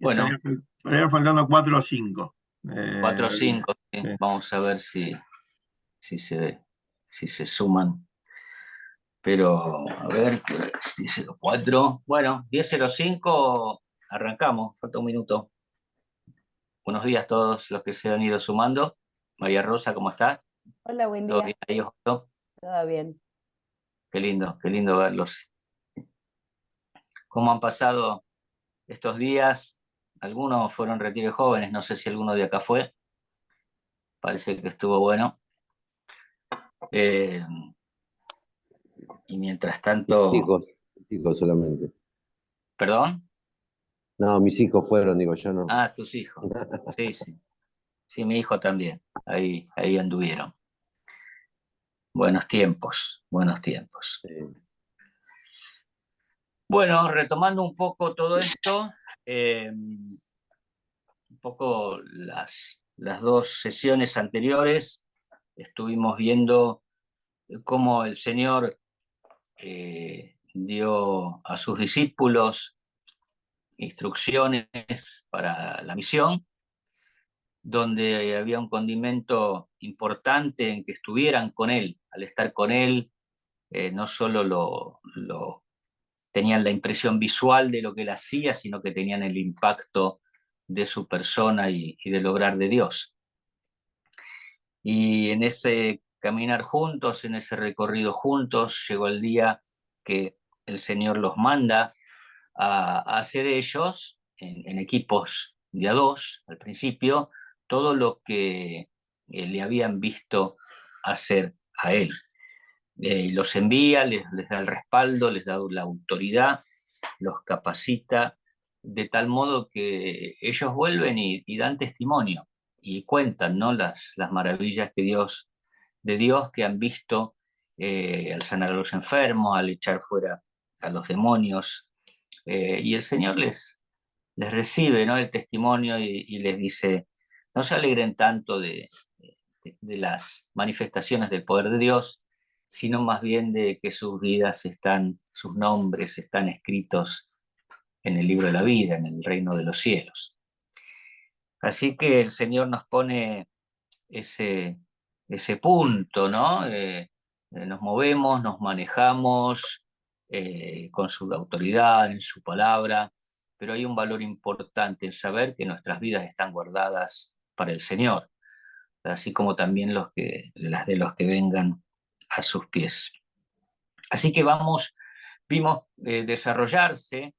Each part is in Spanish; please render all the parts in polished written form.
Bueno, Estarían faltando 4 o 5. 4 o 5, sí. Sí. Vamos a ver si si se suman. Pero, a ver, 10:04. Bueno, 10:05, arrancamos, falta un minuto. Buenos días a todos los que se han ido sumando. María Rosa, ¿cómo estás? Hola, buen ¿Todo bien día. ahí, Otto? ¿Todo bien? Qué lindo verlos. ¿Cómo han pasado estos días? Algunos fueron retiro de jóvenes, no sé si alguno de acá fue. Parece que estuvo bueno. Eh, y mientras tanto, Hijos, hijos solamente. ¿perdón? No, mis hijos fueron, digo, yo no. Ah, tus hijos. Sí, sí. Sí, mi hijo también. Ahí anduvieron. Buenos tiempos, buenos tiempos. Bueno, retomando un poco todo esto, un poco las dos sesiones anteriores estuvimos viendo cómo el Señor dio a sus discípulos instrucciones para la misión, donde había un condimento importante en que estuvieran con Él. Al estar con Él, no solo tenían la impresión visual de lo que Él hacía, sino que tenían el impacto de su persona y del obrar de Dios. Y en ese caminar juntos, en ese recorrido juntos, llegó el día que el Señor los manda a hacer ellos, en equipos de a dos, al principio, todo lo que le habían visto hacer a Él. Los envía, les da el respaldo, les da la autoridad, los capacita, de tal modo que ellos vuelven y dan testimonio y cuentan, ¿no?, las maravillas de Dios que han visto, al sanar a los enfermos, al echar fuera a los demonios, y el Señor les recibe, ¿no?, el testimonio y les dice: no se alegren tanto de las manifestaciones del poder de Dios, sino más bien de que sus vidas sus nombres están escritos en el libro de la vida, en el reino de los cielos. Así que el Señor nos pone ese, ese punto, ¿no? Nos movemos, nos manejamos con su autoridad, en su palabra, pero hay un valor importante en saber que nuestras vidas están guardadas para el Señor, así como también las de los que vengan a sus pies. Así que vimos desarrollarse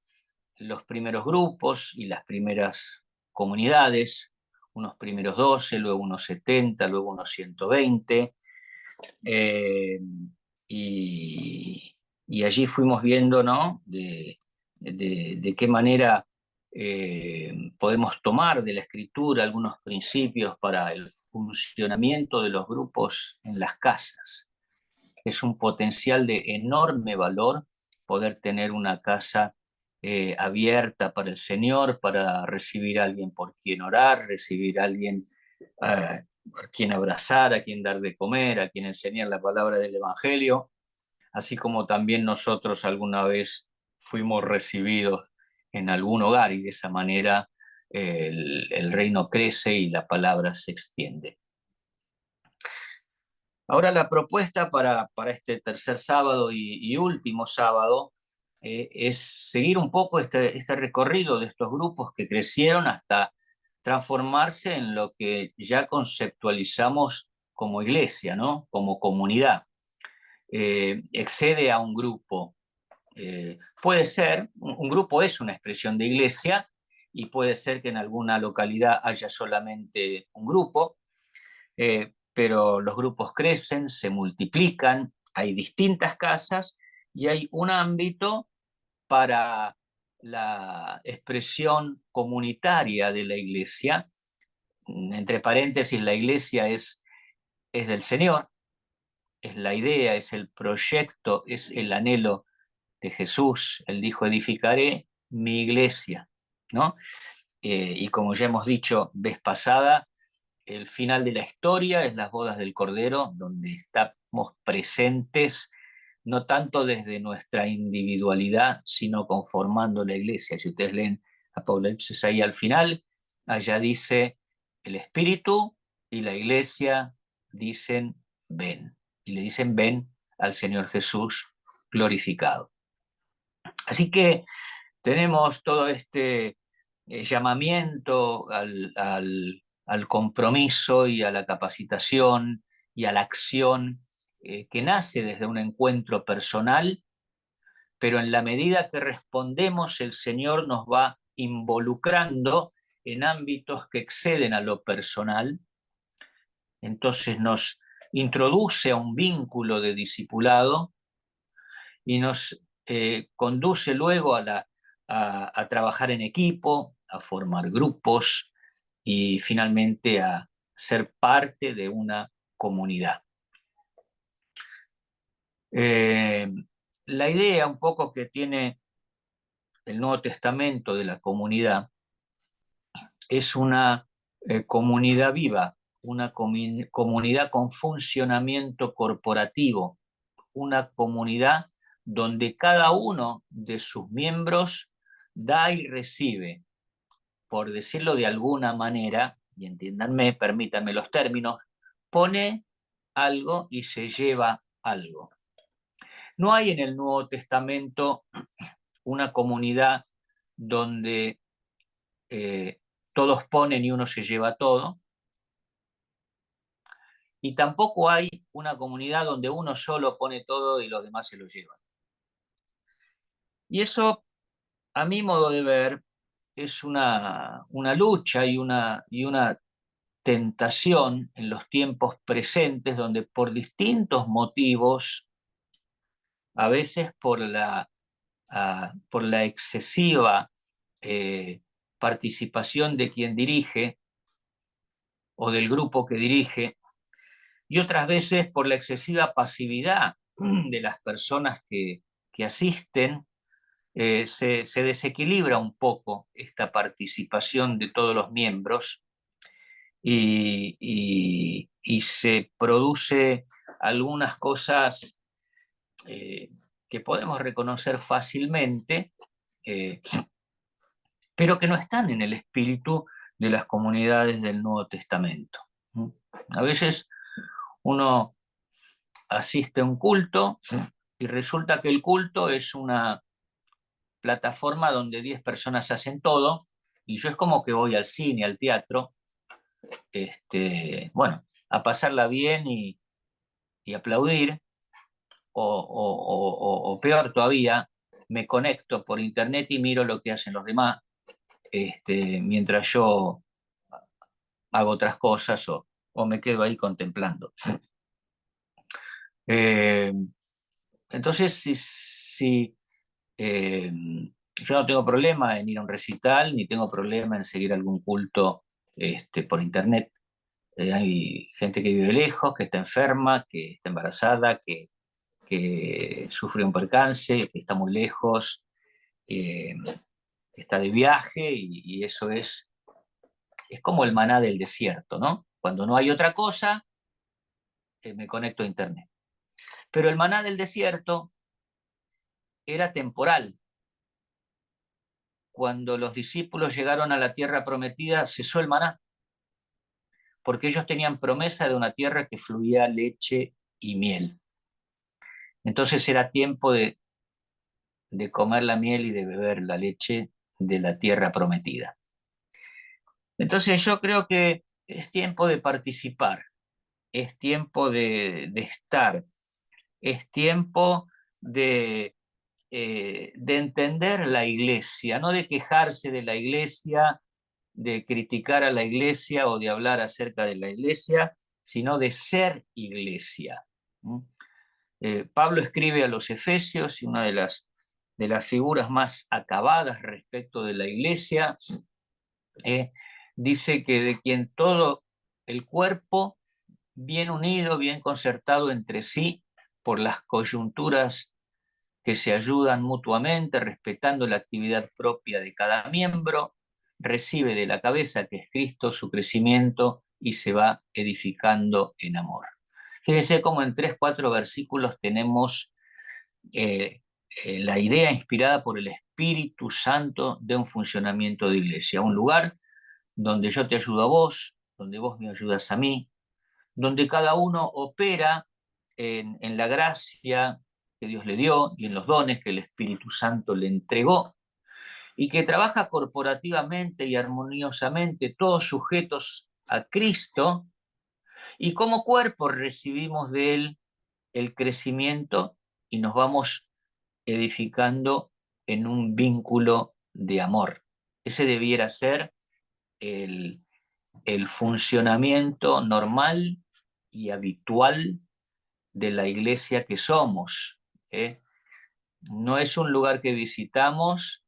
los primeros grupos y las primeras comunidades, unos primeros 12, luego unos 70, luego unos 120, eh, y, y allí fuimos viendo, ¿no?, de qué manera podemos tomar de la escritura algunos principios para el funcionamiento de los grupos en las casas. Es un potencial de enorme valor poder tener una casa abierta para el Señor, para recibir a alguien por quien orar, recibir a alguien por quien abrazar, a quien dar de comer, a quien enseñar la palabra del Evangelio, así como también nosotros alguna vez fuimos recibidos en algún hogar y de esa manera el reino crece y la palabra se extiende. Ahora la propuesta para este tercer sábado y último sábado es seguir un poco este recorrido de estos grupos que crecieron hasta transformarse en lo que ya conceptualizamos como iglesia, ¿no?, como comunidad. Excede a un grupo. Puede ser, un grupo es una expresión de iglesia y puede ser que en alguna localidad haya solamente un grupo, pero los grupos crecen, se multiplican, hay distintas casas y hay un ámbito para la expresión comunitaria de la iglesia. Entre paréntesis, la iglesia es del Señor, es la idea, es el proyecto, es el anhelo de Jesús. Él dijo: edificaré mi iglesia, ¿no? Y como ya hemos dicho vez pasada, el final de la historia es las bodas del Cordero, donde estamos presentes no tanto desde nuestra individualidad, sino conformando la iglesia. Si ustedes leen Apocalipsis ahí al final, allá dice el Espíritu y la Iglesia dicen ven, y le dicen ven al Señor Jesús glorificado. Así que tenemos todo este llamamiento al compromiso y a la capacitación y a la acción que nace desde un encuentro personal, pero en la medida que respondemos, el Señor nos va involucrando en ámbitos que exceden a lo personal. Entonces nos introduce a un vínculo de discipulado y nos conduce luego a trabajar en equipo, a formar grupos y finalmente a ser parte de una comunidad. La idea un poco que tiene el Nuevo Testamento de la comunidad es una comunidad viva, una comunidad con funcionamiento corporativo, una comunidad donde cada uno de sus miembros da y recibe, por decirlo de alguna manera, y entiéndanme, permítanme los términos, pone algo y se lleva algo. No hay en el Nuevo Testamento una comunidad donde todos ponen y uno se lleva todo, y tampoco hay una comunidad donde uno solo pone todo y los demás se lo llevan. Y eso, a mi modo de ver, es una lucha y una tentación en los tiempos presentes, donde por distintos motivos, a veces por la excesiva participación de quien dirige o del grupo que dirige, y otras veces por la excesiva pasividad de las personas que asisten, se desequilibra un poco esta participación de todos los miembros y se produce algunas cosas que podemos reconocer fácilmente, pero que no están en el espíritu de las comunidades del Nuevo Testamento. A veces uno asiste a un culto y resulta que el culto es una plataforma donde 10 personas hacen todo, y yo es como que voy al cine, al teatro, bueno, a pasarla bien y aplaudir, o peor todavía, me conecto por internet y miro lo que hacen los demás, mientras yo hago otras cosas o me quedo ahí contemplando. Entonces, yo no tengo problema en ir a un recital, ni tengo problema en seguir algún culto por internet. Hay gente que vive lejos, que está enferma, que está embarazada, que sufre un percance, que está muy lejos, que está de viaje, y eso es como el maná del desierto, ¿no? Cuando no hay otra cosa, me conecto a internet. Pero el maná del desierto era temporal. Cuando los discípulos llegaron a la tierra prometida, cesó el maná, porque ellos tenían promesa de una tierra que fluía leche y miel. Entonces era tiempo de comer la miel y de beber la leche de la tierra prometida. Entonces yo creo que es tiempo de participar, es tiempo de estar, es tiempo de entender la iglesia, no de quejarse de la iglesia, de criticar a la iglesia o de hablar acerca de la iglesia, sino de ser iglesia. Pablo escribe a los Efesios, y una de las figuras más acabadas respecto de la iglesia dice que de quien todo el cuerpo, bien unido, bien concertado entre sí por las coyunturas que se ayudan mutuamente, respetando la actividad propia de cada miembro, recibe de la cabeza, que es Cristo, su crecimiento y se va edificando en amor. Fíjense cómo en 3-4 versículos tenemos la idea inspirada por el Espíritu Santo de un funcionamiento de iglesia, un lugar donde yo te ayudo a vos, donde vos me ayudas a mí, donde cada uno opera en la gracia que Dios le dio y en los dones que el Espíritu Santo le entregó, y que trabaja corporativamente y armoniosamente, todos sujetos a Cristo, y como cuerpo recibimos de Él el crecimiento y nos vamos edificando en un vínculo de amor. Ese debiera ser el, el funcionamiento normal y habitual de la iglesia que somos. ¿Eh? No es un lugar que visitamos,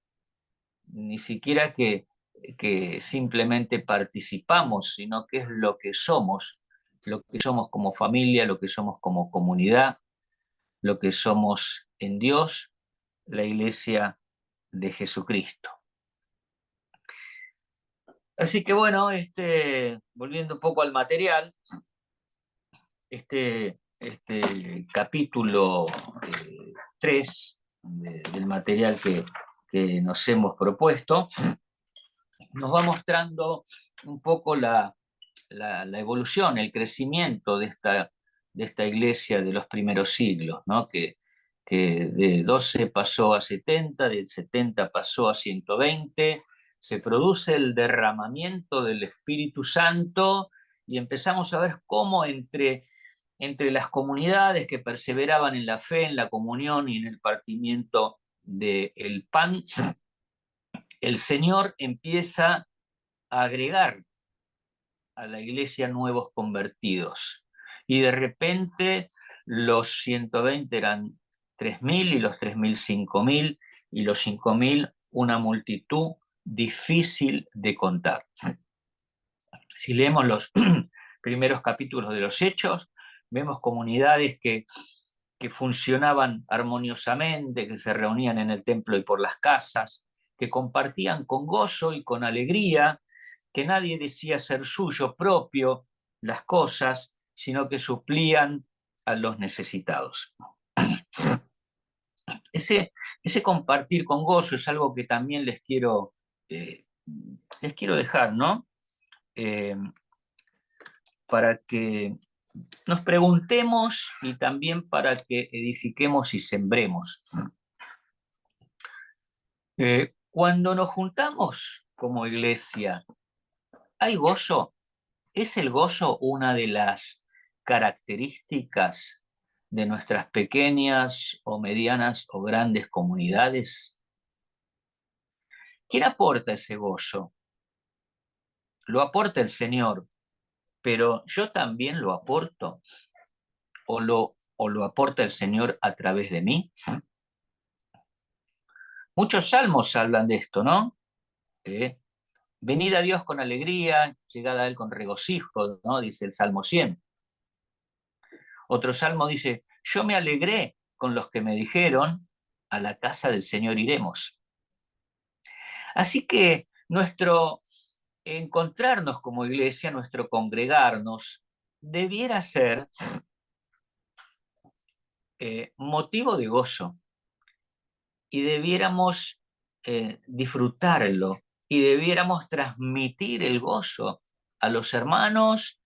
ni siquiera que simplemente participamos, sino que es lo que somos como familia, lo que somos como comunidad, lo que somos en Dios, la iglesia de Jesucristo. Así que bueno, volviendo un poco al material, este capítulo 3 del material que nos hemos propuesto, nos va mostrando un poco la evolución, el crecimiento de esta iglesia de los primeros siglos, ¿no? Que de 12 pasó a 70, de 70 pasó a 120, se produce el derramamiento del Espíritu Santo y empezamos a ver cómo entre las comunidades que perseveraban en la fe, en la comunión y en el partimiento del pan, el Señor empieza a agregar a la iglesia nuevos convertidos. Y de repente los 120 eran 3.000 y los 3.000 5.000 y los 5.000 una multitud difícil de contar. Si leemos los primeros capítulos de los Hechos, vemos comunidades que funcionaban armoniosamente, que se reunían en el templo y por las casas, que compartían con gozo y con alegría, que nadie decía ser suyo propio las cosas, sino que suplían a los necesitados. Ese compartir con gozo es algo que también les quiero dejar, ¿no? Para que nos preguntemos y también para que edifiquemos y sembremos. Cuando nos juntamos como iglesia, ¿hay gozo? ¿Es el gozo una de las características de nuestras pequeñas o medianas o grandes comunidades? ¿Quién aporta ese gozo? Lo aporta el Señor, pero yo también lo aporto, o lo aporta el Señor a través de mí. Muchos salmos hablan de esto, ¿no? Venid a Dios con alegría, llegad a Él con regocijo, ¿no? Dice el Salmo 100. Otro salmo dice, yo me alegré con los que me dijeron, a la casa del Señor iremos. Así que nuestro encontrarnos como iglesia, nuestro congregarnos, debiera ser motivo de gozo y debiéramos disfrutarlo y debiéramos transmitir el gozo a los hermanos,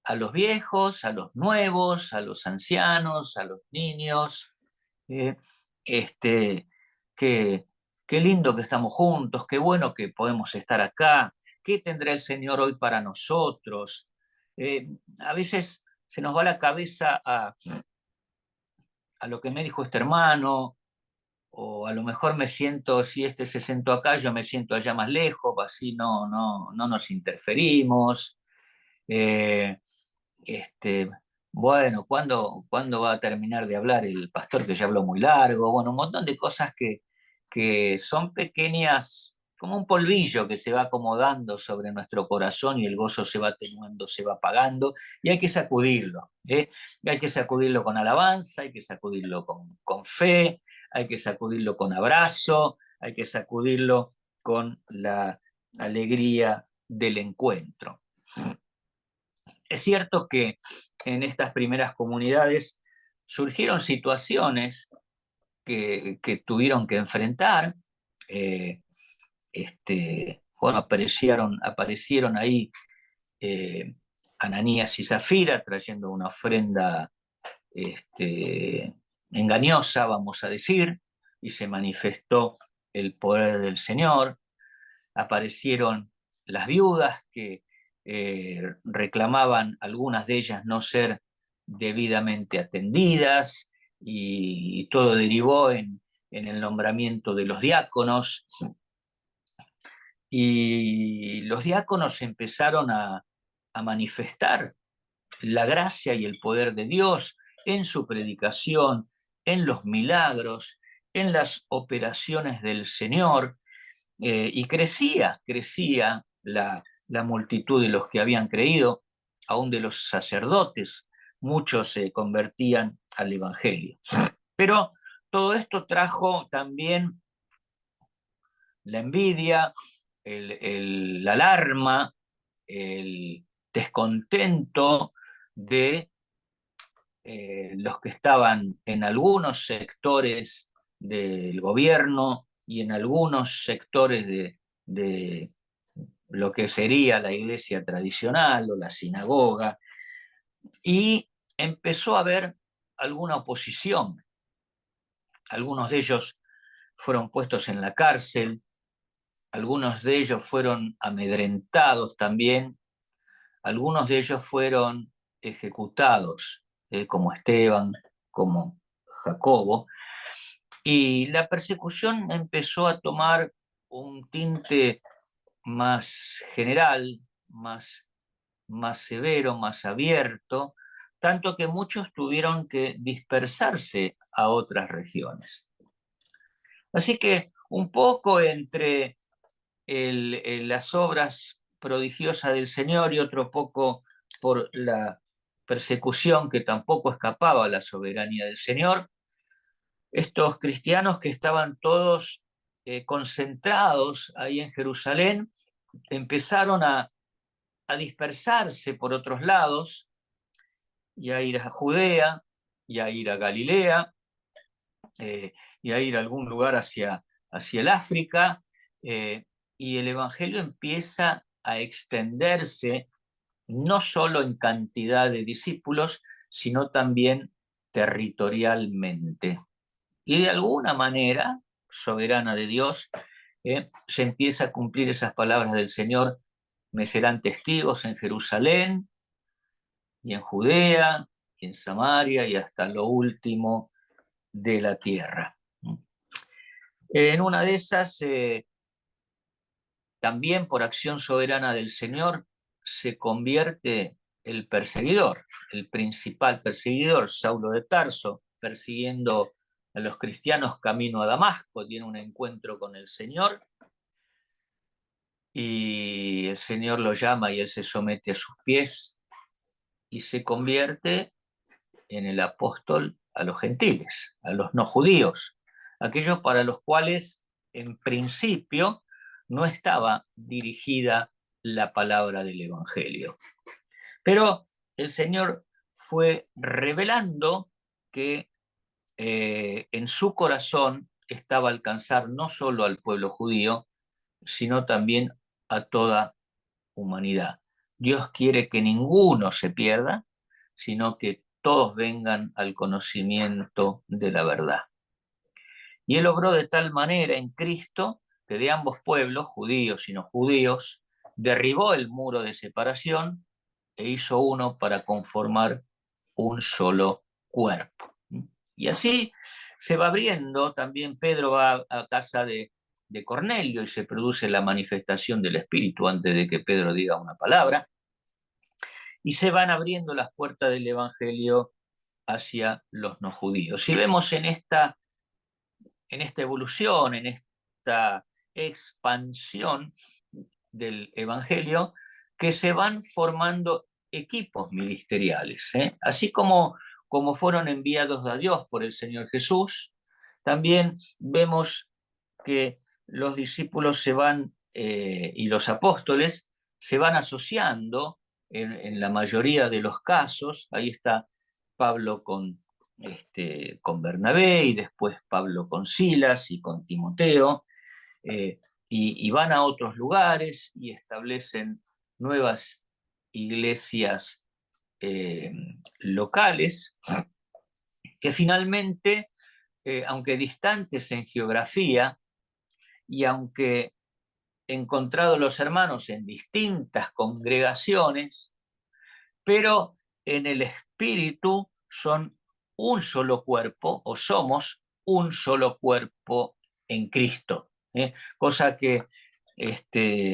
a los viejos, a los nuevos, a los ancianos, a los niños. Eh, este, qué, qué lindo que estamos juntos, qué bueno que podemos estar acá, qué tendrá el Señor hoy para nosotros. A veces se nos va la cabeza a lo que me dijo este hermano, o a lo mejor me siento, si este se sentó acá, yo me siento allá más lejos, así no nos interferimos. Eh, este, bueno, ¿cuándo va a terminar de hablar el pastor que ya habló muy largo? Bueno, un montón de cosas que son pequeñas, como un polvillo que se va acomodando sobre nuestro corazón y el gozo se va atenuando, se va apagando y hay que sacudirlo. Y hay que sacudirlo con alabanza, hay que sacudirlo con fe, hay que sacudirlo con abrazo, hay que sacudirlo con la alegría del encuentro. Es cierto que en estas primeras comunidades surgieron situaciones que tuvieron que enfrentar. Bueno, aparecieron ahí Ananías y Zafira trayendo una ofrenda engañosa, vamos a decir, y se manifestó el poder del Señor. Aparecieron las viudas que reclamaban, algunas de ellas, no ser debidamente atendidas, y todo derivó en el nombramiento de los diáconos. Y los diáconos empezaron a manifestar la gracia y el poder de Dios en su predicación, en los milagros, en las operaciones del Señor, y crecía la multitud de los que habían creído, aún de los sacerdotes, muchos se convertían al Evangelio. Pero todo esto trajo también la envidia, la alarma, el descontento de los que estaban en algunos sectores del gobierno y en algunos sectores de lo que sería la iglesia tradicional o la sinagoga, y empezó a haber alguna oposición. Algunos de ellos fueron puestos en la cárcel, algunos de ellos fueron amedrentados también, algunos de ellos fueron ejecutados, como Esteban, como Jacobo, y la persecución empezó a tomar un tinte más general, más severo, más abierto, tanto que muchos tuvieron que dispersarse a otras regiones. Así que un poco entre las obras prodigiosas del Señor y otro poco por la persecución que tampoco escapaba a la soberanía del Señor, estos cristianos que estaban todos concentrados ahí en Jerusalén empezaron a dispersarse por otros lados, y a ir a Judea, y a ir a Galilea, y a ir a algún lugar hacia el África, y el Evangelio empieza a extenderse no solo en cantidad de discípulos, sino también territorialmente. Y de alguna manera, soberana de Dios, se empieza a cumplir esas palabras del Señor: me serán testigos en Jerusalén, y en Judea, y en Samaria, y hasta lo último de la tierra. En una de esas, también por acción soberana del Señor, se convierte el perseguidor, el principal perseguidor, Saulo de Tarso, persiguiendo a los cristianos camino a Damasco, tiene un encuentro con el Señor, y el Señor lo llama y él se somete a sus pies y se convierte en el apóstol a los gentiles, a los no judíos, aquellos para los cuales en principio no estaba dirigida la palabra del Evangelio. Pero el Señor fue revelando que en su corazón estaba alcanzar no solo al pueblo judío, sino también a toda humanidad. Dios quiere que ninguno se pierda, sino que todos vengan al conocimiento de la verdad. Y él obró de tal manera en Cristo que de ambos pueblos, judíos y no judíos, derribó el muro de separación e hizo uno para conformar un solo cuerpo. Y así se va abriendo. También Pedro va a casa de Cornelio y se produce la manifestación del Espíritu antes de que Pedro diga una palabra, y se van abriendo las puertas del Evangelio hacia los no judíos. Y vemos en esta evolución, en esta expansión del Evangelio, que se van formando equipos ministeriales, así como fueron enviados a Dios por el Señor Jesús. También vemos que los discípulos se van, y los apóstoles se van asociando en la mayoría de los casos. Ahí está Pablo con con Bernabé y después Pablo con Silas y con Timoteo, y van a otros lugares y establecen nuevas iglesias locales que finalmente, aunque distantes en geografía y aunque encontrado los hermanos en distintas congregaciones, pero en el espíritu son un solo cuerpo o somos un solo cuerpo en Cristo. Cosa que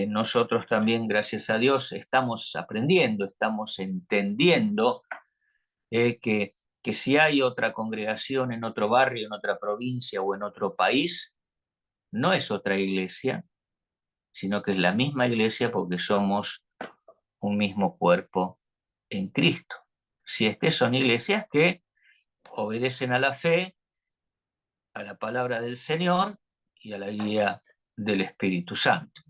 nosotros también, gracias a Dios, estamos aprendiendo, estamos entendiendo que si hay otra congregación en otro barrio, en otra provincia o en otro país, no es otra iglesia, sino que es la misma iglesia porque somos un mismo cuerpo en Cristo. Si es que son iglesias que obedecen a la fe, a la palabra del Señor y a la guía del Espíritu Santo.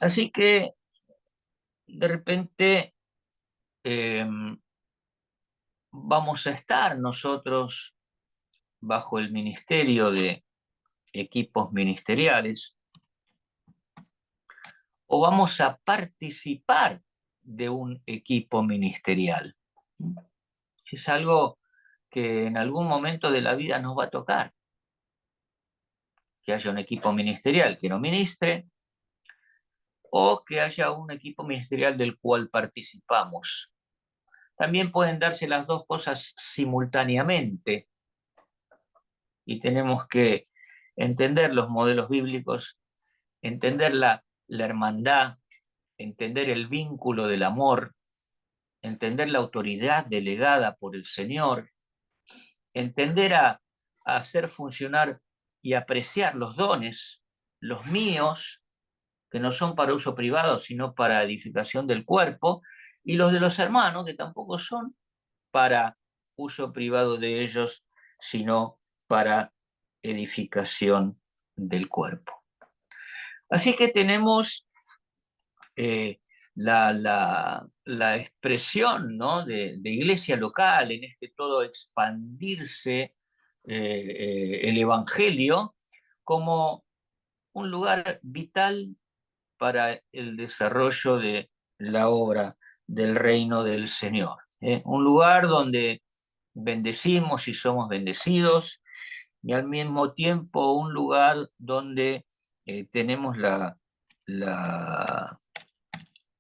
Así que de repente vamos a estar nosotros bajo el ministerio de equipos ministeriales o vamos a participar de un equipo ministerial. Es algo que en algún momento de la vida nos va a tocar, que haya un equipo ministerial que no ministre o que haya un equipo ministerial del cual participamos. También pueden darse las dos cosas simultáneamente y tenemos que entender los modelos bíblicos, entender la hermandad, entender el vínculo del amor, entender la autoridad delegada por el Señor, entender a hacer funcionar y apreciar los dones, los míos, que no son para uso privado, sino para edificación del cuerpo, y los de los hermanos, que tampoco son para uso privado de ellos, sino para edificación del cuerpo. Así que tenemos la expresión, ¿no?, de iglesia local, en todo expandirse el Evangelio como un lugar vital para el desarrollo de la obra del reino del Señor. Un lugar donde bendecimos y somos bendecidos, y al mismo tiempo un lugar donde tenemos la, la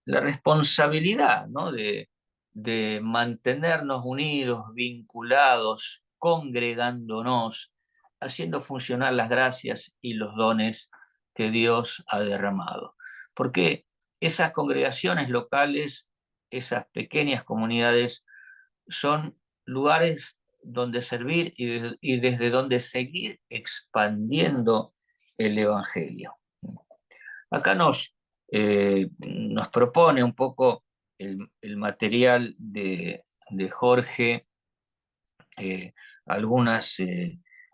responsabilidad, ¿no?, de mantenernos unidos, vinculados, congregándonos, haciendo funcionar las gracias y los dones que Dios ha derramado. Porque esas congregaciones locales, esas pequeñas comunidades, son lugares donde servir y desde donde seguir expandiendo el Evangelio. Acá nos propone un poco el material de Jorge, algunas,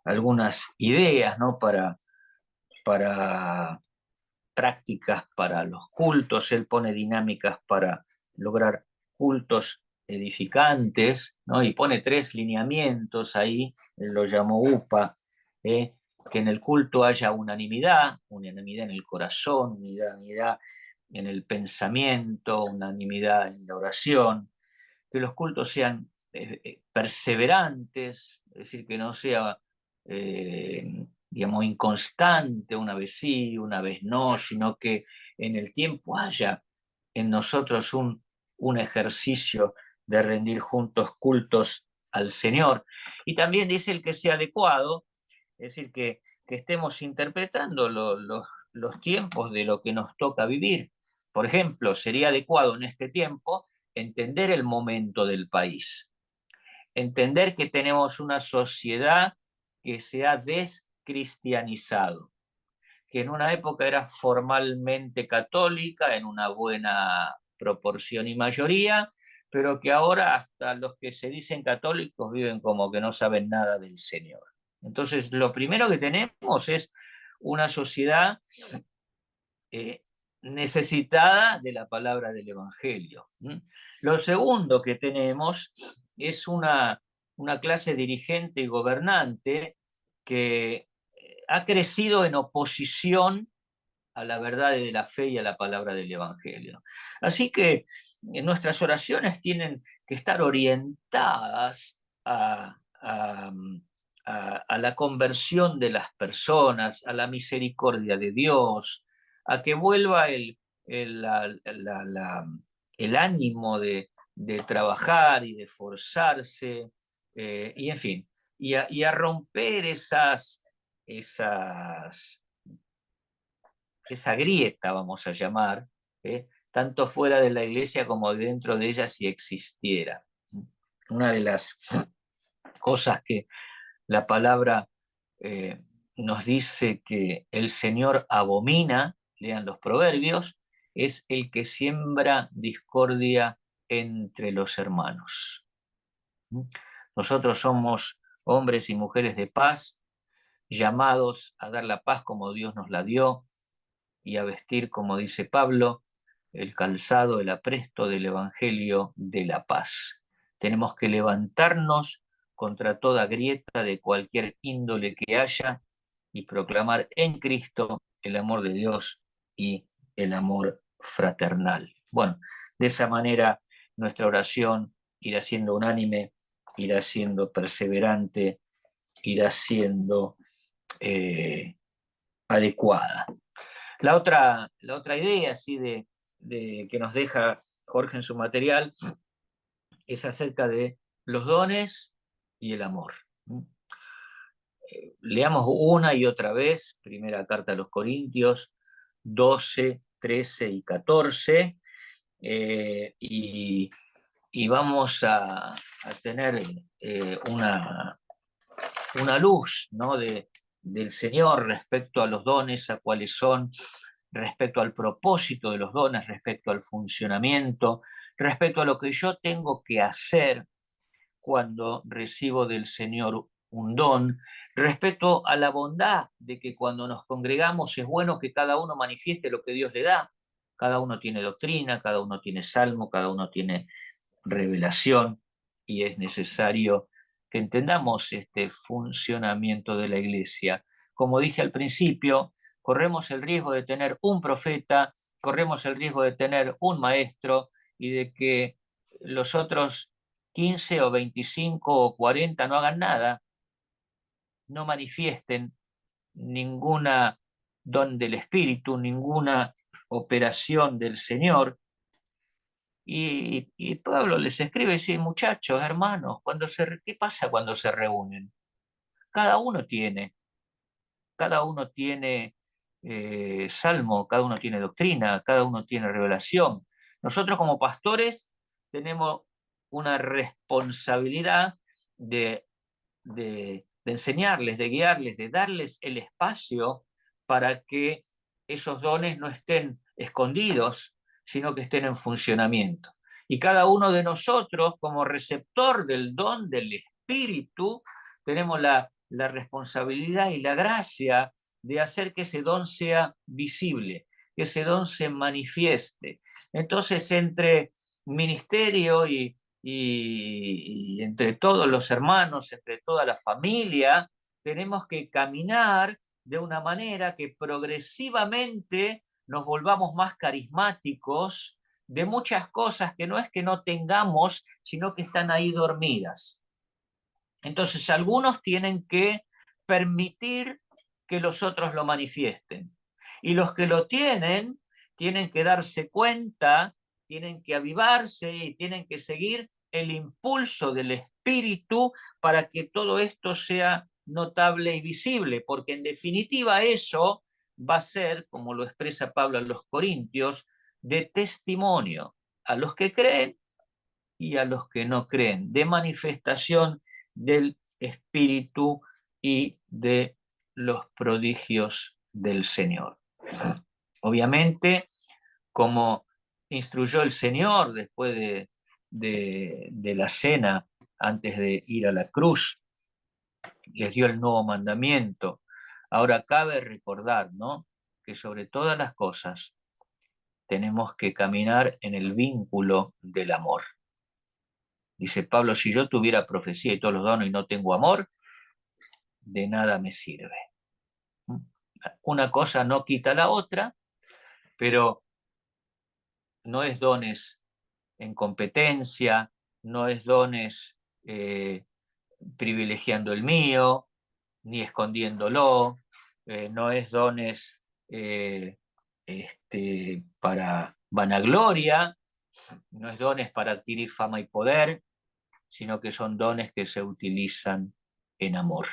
algunas ideas, ¿no?, para prácticas para los cultos. Él pone dinámicas para lograr cultos edificantes, ¿no?, y pone 3 lineamientos ahí, él lo llamó UPA, que en el culto haya unanimidad en el corazón, unanimidad en el pensamiento, unanimidad en la oración, que los cultos sean perseverantes, es decir, que no sea, digamos, inconstante, una vez sí, una vez no, sino que en el tiempo haya en nosotros un ejercicio de rendir juntos cultos al Señor. Y también dice el que sea adecuado, es decir, que estemos interpretando los tiempos de lo que nos toca vivir. Por ejemplo, sería adecuado en este tiempo entender el momento del país, entender que tenemos una sociedad que se ha descristianizado, que en una época era formalmente católica, en una buena proporción y mayoría, pero que ahora hasta los que se dicen católicos viven como que no saben nada del Señor. Entonces, lo primero que tenemos es una sociedad necesitada de la palabra del Evangelio. Lo segundo que tenemos es una clase dirigente y gobernante que ha crecido en oposición a la verdad de la fe y a la palabra del Evangelio. Así que nuestras oraciones tienen que estar orientadas a la conversión de las personas, a la misericordia de Dios, a que vuelva el ánimo de trabajar y de esforzarse, y en fin, y a romper esa grieta, vamos a llamar, tanto fuera de la iglesia como dentro de ella si existiera. Una de las cosas que la palabra nos dice que el Señor abomina, lean los proverbios, es el que siembra discordia entre los hermanos. Nosotros somos hombres y mujeres de paz, llamados a dar la paz como Dios nos la dio y a vestir, como dice Pablo, el calzado, el apresto del Evangelio de la paz. Tenemos que levantarnos contra toda grieta de cualquier índole que haya y proclamar en Cristo el amor de Dios y el amor fraternal. Bueno, de esa manera nuestra oración irá siendo unánime, irá siendo perseverante, irá siendo adecuada. La otra idea así que nos deja Jorge en su material es acerca de los dones y el amor. Leamos una y otra vez, primera carta a los Corintios 12, 13 y 14, y vamos a tener una luz, ¿no? del Señor respecto a los dones, a cuáles son, respecto al propósito de los dones, respecto al funcionamiento, respecto a lo que yo tengo que hacer cuando recibo del Señor un don, respecto a la bondad de que cuando nos congregamos es bueno que cada uno manifieste lo que Dios le da. Cada uno tiene doctrina, cada uno tiene salmo, cada uno tiene revelación, y es necesario que entendamos este funcionamiento de la iglesia. Como dije al principio, corremos el riesgo de tener un profeta, corremos el riesgo de tener un maestro y de que los otros 15 o 25 o 40 no hagan nada, no manifiesten ninguna don del Espíritu, ninguna operación del Señor. Y Pablo les escribe y dice, muchachos, hermanos, ¿qué pasa cuando se reúnen? Cada uno tiene, cada uno tiene salmo, cada uno tiene doctrina, cada uno tiene revelación. Nosotros como pastores tenemos una responsabilidad de enseñarles, de guiarles, de darles el espacio para que esos dones no estén escondidos, sino que estén en funcionamiento. Y cada uno de nosotros, como receptor del don del Espíritu, tenemos la responsabilidad y la gracia de hacer que ese don sea visible, que ese don se manifieste. Entonces, entre ministerio y entre todos los hermanos, entre toda la familia, tenemos que caminar de una manera que progresivamente nos volvamos más carismáticos de muchas cosas que no es que no tengamos, sino que están ahí dormidas. Entonces, algunos tienen que permitir que los otros lo manifiesten. Y los que lo tienen que darse cuenta, tienen que avivarse y tienen que seguir el impulso del Espíritu para que todo esto sea notable y visible, porque en definitiva eso va a ser, como lo expresa Pablo a los Corintios, de testimonio a los que creen y a los que no creen, de manifestación del Espíritu y de los prodigios del Señor. Obviamente, como instruyó el Señor después de la cena, antes de ir a la cruz, les dio el nuevo mandamiento. Ahora cabe recordar, ¿no?, que sobre todas las cosas tenemos que caminar en el vínculo del amor. Dice Pablo, si yo tuviera profecía y todos los dones y no tengo amor, de nada me sirve. Una cosa no quita la otra, pero no es dones en competencia, no es dones privilegiando el mío, ni escondiéndolo, no es dones para vanagloria, no es dones para adquirir fama y poder, sino que son dones que se utilizan en amor.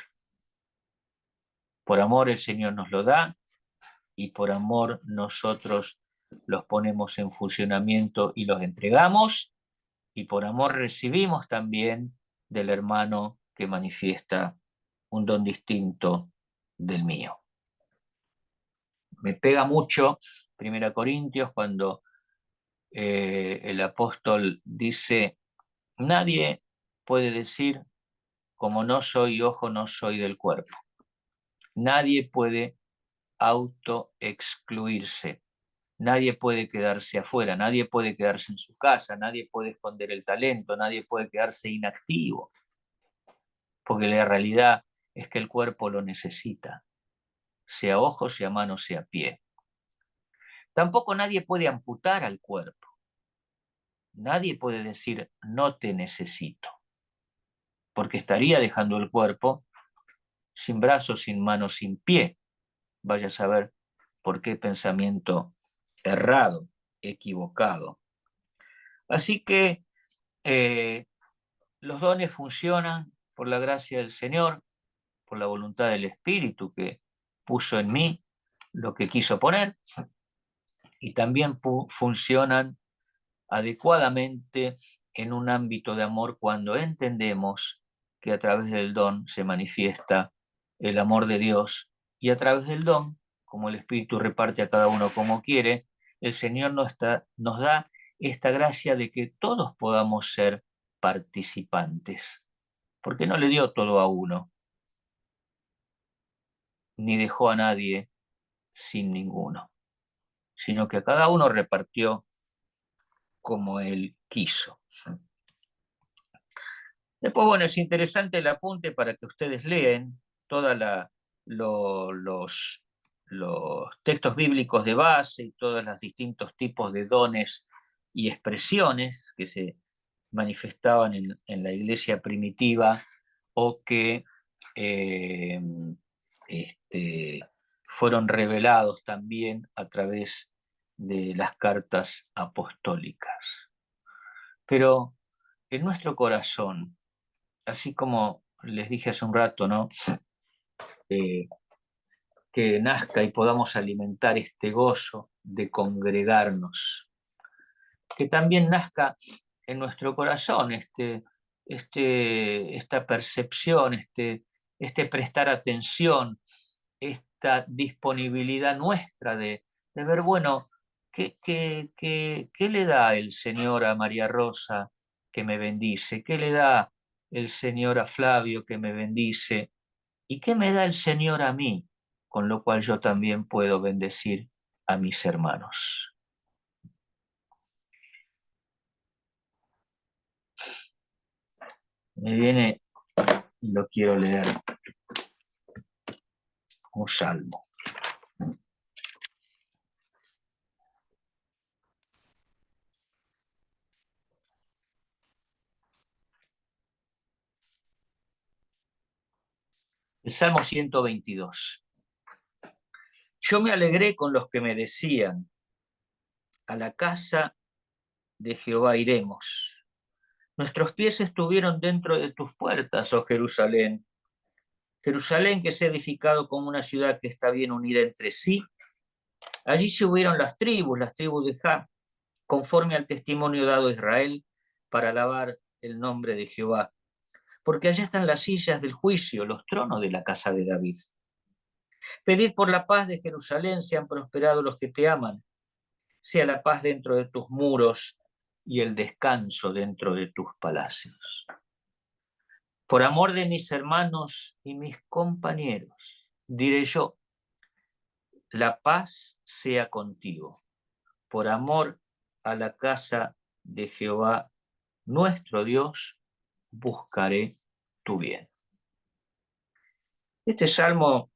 Por amor el Señor nos lo da y por amor nosotros los ponemos en funcionamiento y los entregamos, y por amor recibimos también del hermano que manifiesta un don distinto del mío. Me pega mucho 1 Corintios cuando el apóstol dice, nadie puede decir, como no soy ojo, no soy del cuerpo. Nadie puede autoexcluirse. Nadie puede quedarse afuera, nadie puede quedarse en su casa, nadie puede esconder el talento, nadie puede quedarse inactivo, porque la realidad es que el cuerpo lo necesita, sea ojo, sea mano, sea pie. Tampoco nadie puede amputar al cuerpo. Nadie puede decir, no te necesito, porque estaría dejando el cuerpo sin brazos, sin manos, sin pie. Vaya a saber por qué pensamiento errado, equivocado. Así que los dones funcionan por la gracia del Señor, por la voluntad del Espíritu que puso en mí lo que quiso poner, y también funcionan adecuadamente en un ámbito de amor cuando entendemos que a través del don se manifiesta el amor de Dios, y a través del don, como el Espíritu reparte a cada uno como quiere, el Señor nos da esta gracia de que todos podamos ser participantes, porque no le dio todo a uno, ni dejó a nadie sin ninguno, sino que a cada uno repartió como él quiso. Después, bueno, es interesante el apunte para que ustedes lean todos los textos bíblicos de base y todos los distintos tipos de dones y expresiones que se manifestaban en la iglesia primitiva o que fueron revelados también a través de las cartas apostólicas. Pero en nuestro corazón, así como les dije hace un rato, ¿no? Que nazca y podamos alimentar este gozo de congregarnos, que también nazca en nuestro corazón esta percepción, este prestar atención, esta disponibilidad nuestra de ver, bueno, ¿qué le da el Señor a María Rosa que me bendice? ¿Qué le da el Señor a Flavio que me bendice? ¿Y qué me da el Señor a mí? Con lo cual yo también puedo bendecir a mis hermanos. Me viene, y lo quiero leer, un salmo. El Salmo 122. Yo me alegré con los que me decían, a la casa de Jehová iremos. Nuestros pies estuvieron dentro de tus puertas, oh Jerusalén. Jerusalén que se ha edificado como una ciudad que está bien unida entre sí. Allí se hubieron las tribus de Ja, conforme al testimonio dado a Israel, para alabar el nombre de Jehová. Porque allá están las sillas del juicio, los tronos de la casa de David. Pedid por la paz de Jerusalén, sean prosperados los que te aman. Sea la paz dentro de tus muros y el descanso dentro de tus palacios. Por amor de mis hermanos y mis compañeros, diré yo, la paz sea contigo. por amor a la casa de Jehová, nuestro Dios, buscaré tu bien. Este salmo,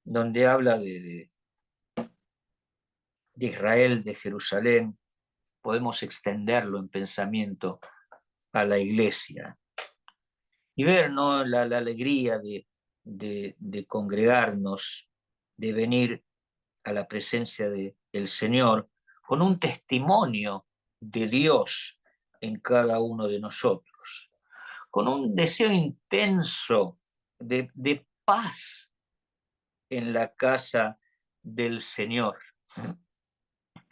donde habla de Israel, de Jerusalén, podemos extenderlo en pensamiento a la iglesia y ver, ¿no?, la alegría de congregarnos, de venir a la presencia del Señor con un testimonio de Dios en cada uno de nosotros, con un deseo intenso de paz en la casa del Señor,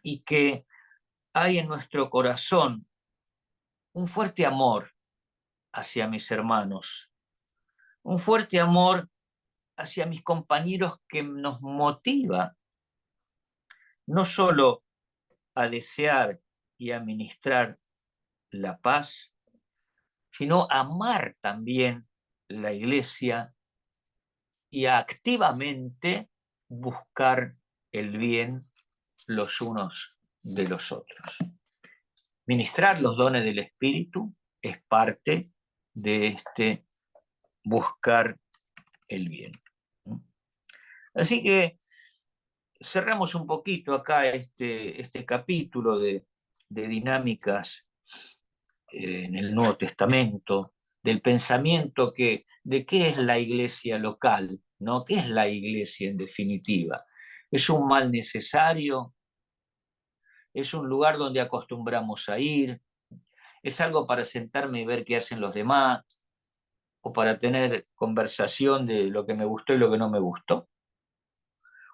y que hay en nuestro corazón un fuerte amor hacia mis hermanos, un fuerte amor hacia mis compañeros que nos motiva no solo a desear y a ministrar la paz, sino a amar también la iglesia y a activamente buscar el bien los unos de los otros. Ministrar los dones del Espíritu es parte de este buscar el bien. Así que cerramos un poquito acá este capítulo de dinámicas en el Nuevo Testamento, del pensamiento de qué es la iglesia local, ¿no? ¿Qué es la iglesia en definitiva? ¿Es un mal necesario? ¿Es un lugar donde acostumbramos a ir? ¿Es algo para sentarme y ver qué hacen los demás? ¿O para tener conversación de lo que me gustó y lo que no me gustó?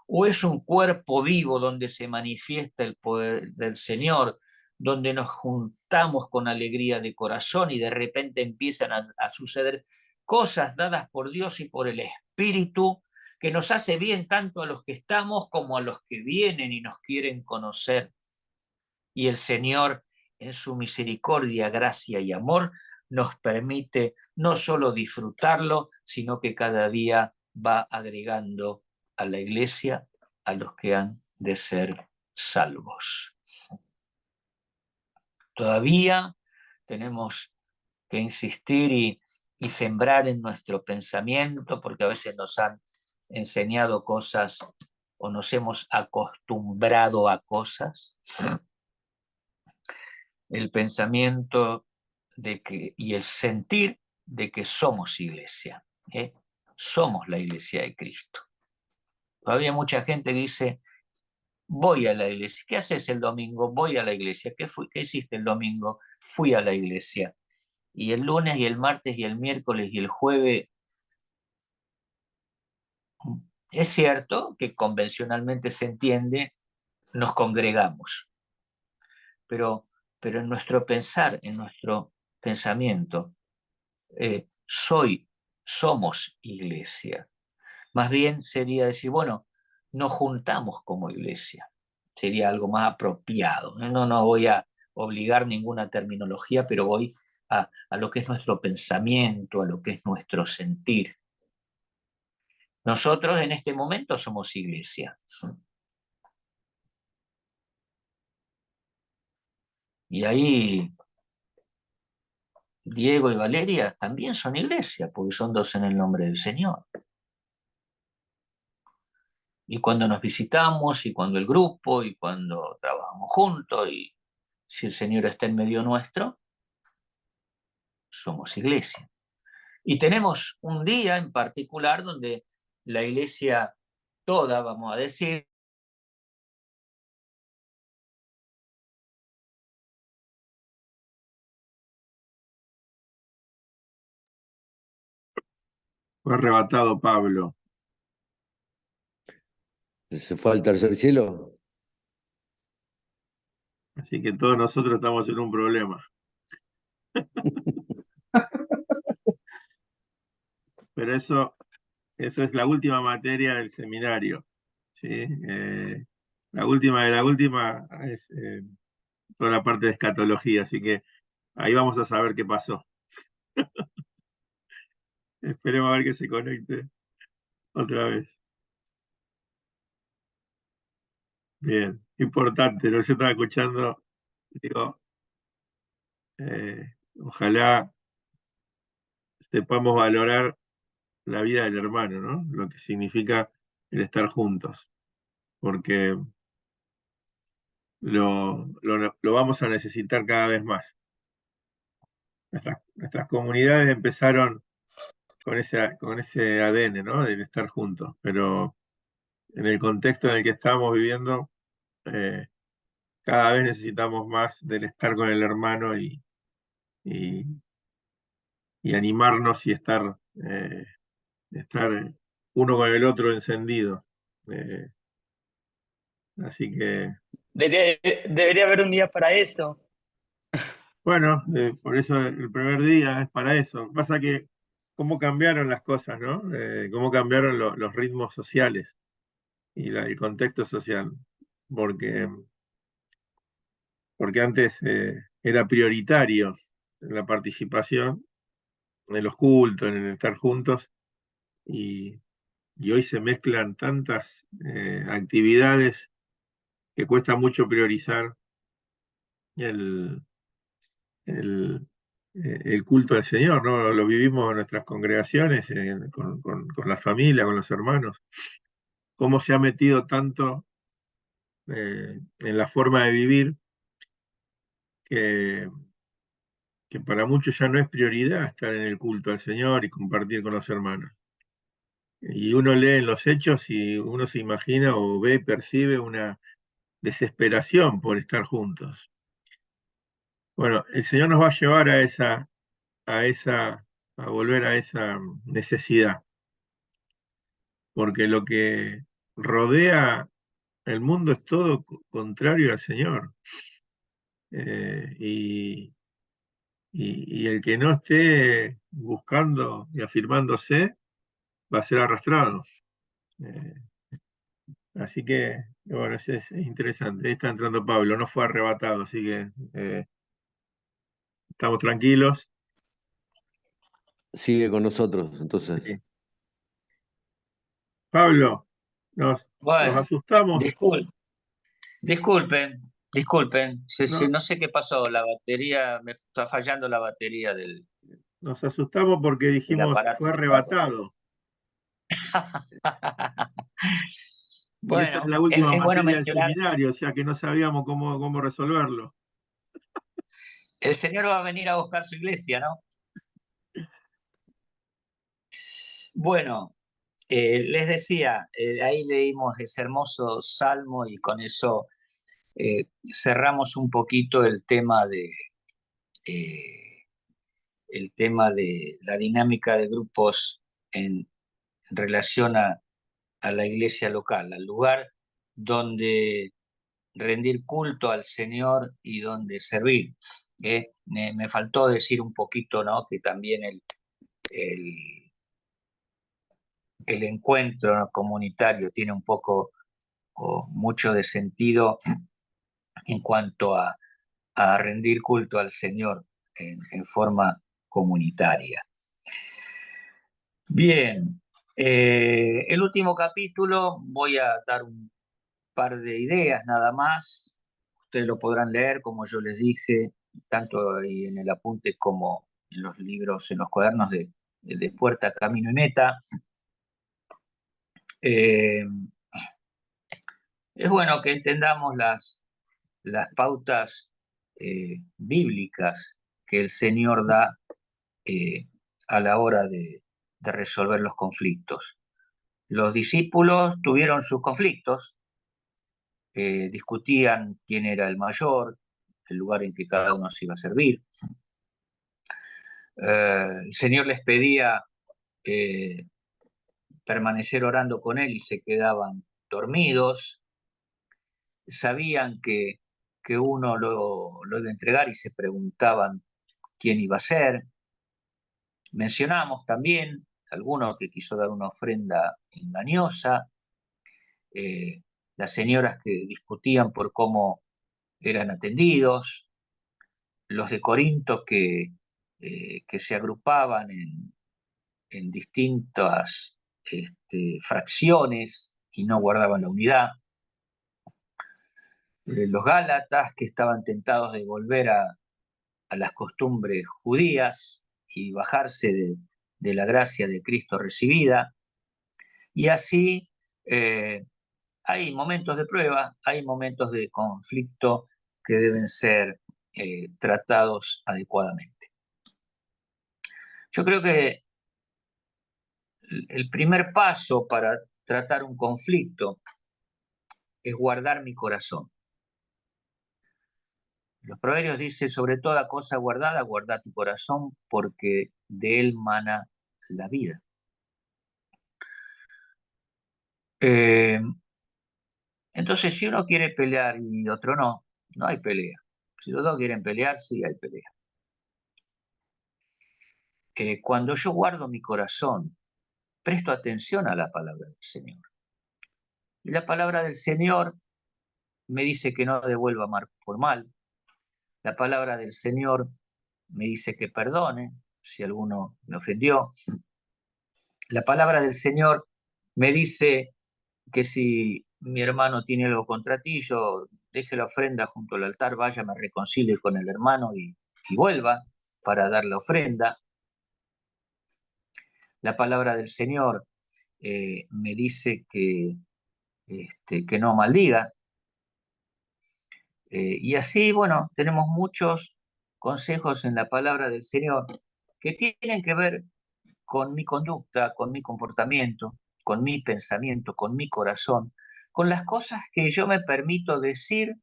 ¿O es un cuerpo vivo donde se manifiesta el poder del Señor, donde nos juntamos con alegría de corazón y de repente empiezan a suceder cosas dadas por Dios y por el Espíritu que nos hace bien tanto a los que estamos como a los que vienen y nos quieren conocer? Y el Señor, en su misericordia, gracia y amor, nos permite no solo disfrutarlo, sino que cada día va agregando a la iglesia a los que han de ser salvos. Todavía tenemos que insistir y sembrar en nuestro pensamiento, porque a veces nos han enseñado cosas o nos hemos acostumbrado a cosas, el pensamiento y el sentir de que somos iglesia, ¿eh? Somos la iglesia de Cristo. Todavía mucha gente dice, voy a la iglesia. ¿Qué haces el domingo? Voy a la iglesia. ¿Qué hiciste el domingo? Fui a la iglesia. Y el lunes y el martes y el miércoles y el jueves, es cierto que convencionalmente se entiende, nos congregamos, pero en nuestro pensar, en nuestro pensamiento, somos iglesia. Más bien sería decir, bueno, nos juntamos como iglesia. Sería algo más apropiado. No voy a obligar ninguna terminología, pero voy a lo que es nuestro pensamiento, a lo que es nuestro sentir. Nosotros en este momento somos iglesia. Y ahí Diego y Valeria también son iglesia, porque son dos en el nombre del Señor. Y cuando nos visitamos, y cuando el grupo, y cuando trabajamos juntos, y si el Señor está en medio nuestro, somos iglesia. Y tenemos un día en particular donde la iglesia toda, vamos a decir, Fue arrebatado Pablo. ¿Se fue al tercer cielo? Así que todos nosotros estamos en un problema. Pero eso es la última materia del seminario, ¿sí? La última de la última es toda la parte de escatología, así que ahí vamos a saber qué pasó. Esperemos a ver que se conecte otra vez. Bien, importante, ¿no? Yo estaba escuchando, digo, ojalá sepamos valorar la vida del hermano, ¿no? Lo que significa el estar juntos, porque lo vamos a necesitar cada vez más. Nuestras comunidades empezaron con ese ADN, ¿no? Del estar juntos, pero en el contexto en el que estamos viviendo, eh, cada vez necesitamos más del estar con el hermano y, y animarnos y estar uno con el otro encendido. Eh, Así que, Debería haber un día para eso. bueno, por eso el primer día es para eso. Pasa que cómo cambiaron las cosas, ¿no? Cómo cambiaron los ritmos sociales y el contexto social. Porque, porque antes era prioritario la participación en los cultos, en el estar juntos, y, y hoy se mezclan tantas actividades que cuesta mucho priorizar el, el, el culto al Señor, ¿no? Lo vivimos en nuestras congregaciones, con la familia, con los hermanos. Cómo se ha metido tanto en la forma de vivir que, que para muchos ya no es prioridad estar en el culto al Señor y compartir con los hermanos. Y uno lee en los hechos y uno se imagina o ve, percibe una desesperación por estar juntos. Bueno, el Señor nos va a llevar a esa, a volver a esa necesidad, porque lo que rodea el mundo es todo contrario al Señor. Y el que no esté buscando y afirmándose va a ser arrastrado. Eh, Así que, bueno, es interesante. Ahí está entrando Pablo, no fue arrebatado, así que estamos tranquilos. Sigue con nosotros, entonces. Sí. Pablo, nos Bueno, asustamos. disculpen. No, No sé qué pasó, la batería, me está fallando la batería nos asustamos porque del dijimos aparato fue que está. arrebatado. Y esa es Bueno, la última es bueno materia del mencionar, seminario, o sea que no sabíamos cómo resolverlo. el Señor va a venir a buscar su iglesia, ¿no? Bueno, les decía, ahí leímos ese hermoso salmo y con eso cerramos un poquito eh, el tema de la dinámica de grupos en relación a la iglesia local, al lugar donde rendir culto al Señor y donde servir. Me faltó decir un poquito, ¿no? Que también el, el encuentro, ¿no?, comunitario tiene un poco o mucho de sentido en cuanto a rendir culto al Señor en forma comunitaria. Bien, el último capítulo voy a dar un par de ideas nada más. Ustedes lo podrán leer, como yo les dije, tanto ahí en el apunte como en los libros, en los cuadernos de Puerta, Camino y Meta. Eh, es bueno que entendamos las pautas bíblicas que el Señor da a la hora de resolver los conflictos. Los discípulos tuvieron sus conflictos, discutían quién era el mayor, el lugar en que cada uno se iba a servir. El Señor les pedía eh, permanecer orando con Él y se quedaban dormidos. Sabían que uno lo iba a entregar y se preguntaban quién iba a ser. Mencionamos también alguno que quiso dar una ofrenda engañosa, eh, las señoras que discutían por cómo eran atendidos, los de Corinto que se agrupaban en distintas fracciones y no guardaban la unidad. los Gálatas, que estaban tentados de volver a las costumbres judías y bajarse de la gracia de Cristo recibida. Y así hay momentos de prueba, hay momentos de conflicto que deben ser tratados adecuadamente. Yo creo que el primer paso para tratar un conflicto es guardar mi corazón. Los proverbios dicen, sobre toda cosa guardada, guarda tu corazón, porque de él mana la vida. Entonces, si uno quiere pelear y otro no, no hay pelea. Si los dos quieren pelear, sí hay pelea. Cuando yo guardo mi corazón, presto atención a la palabra del Señor. Y la palabra del Señor me dice que no devuelva mal por mal. La palabra del Señor me dice que perdone si alguno me ofendió. La palabra del Señor me dice que si mi hermano tiene algo contra ti, yo deje la ofrenda junto al altar, vaya, me reconcilie con el hermano y vuelva para dar la ofrenda. La palabra del Señor me dice que no maldiga. Y así, bueno, tenemos muchos consejos en la palabra del Señor que tienen que ver con mi conducta, con mi comportamiento, con mi pensamiento, con mi corazón, con las cosas que yo me permito decir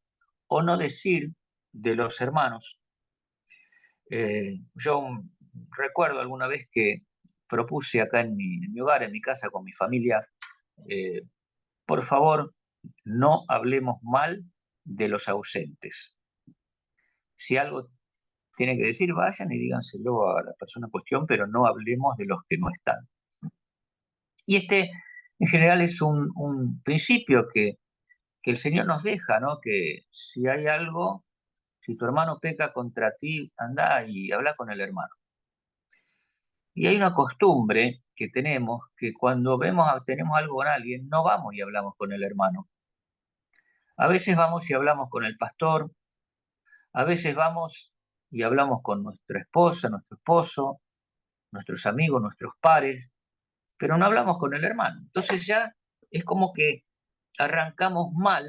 o no decir de los hermanos. Yo recuerdo alguna vez que propuse acá en mi hogar, en mi casa, con mi familia, por favor, no hablemos mal de los ausentes. Si algo tiene que decir, vayan y díganselo a la persona en cuestión, pero no hablemos de los que no están. Y en general, es un principio que el Señor nos deja, ¿no? Que si hay algo, si tu hermano peca contra ti, anda y habla con el hermano. Y hay una costumbre que tenemos, que cuando tenemos algo con alguien, no vamos y hablamos con el hermano. A veces vamos y hablamos con el pastor, a veces vamos y hablamos con nuestra esposa, nuestro esposo, nuestros amigos, nuestros pares, pero no hablamos con el hermano. Entonces ya es como que arrancamos mal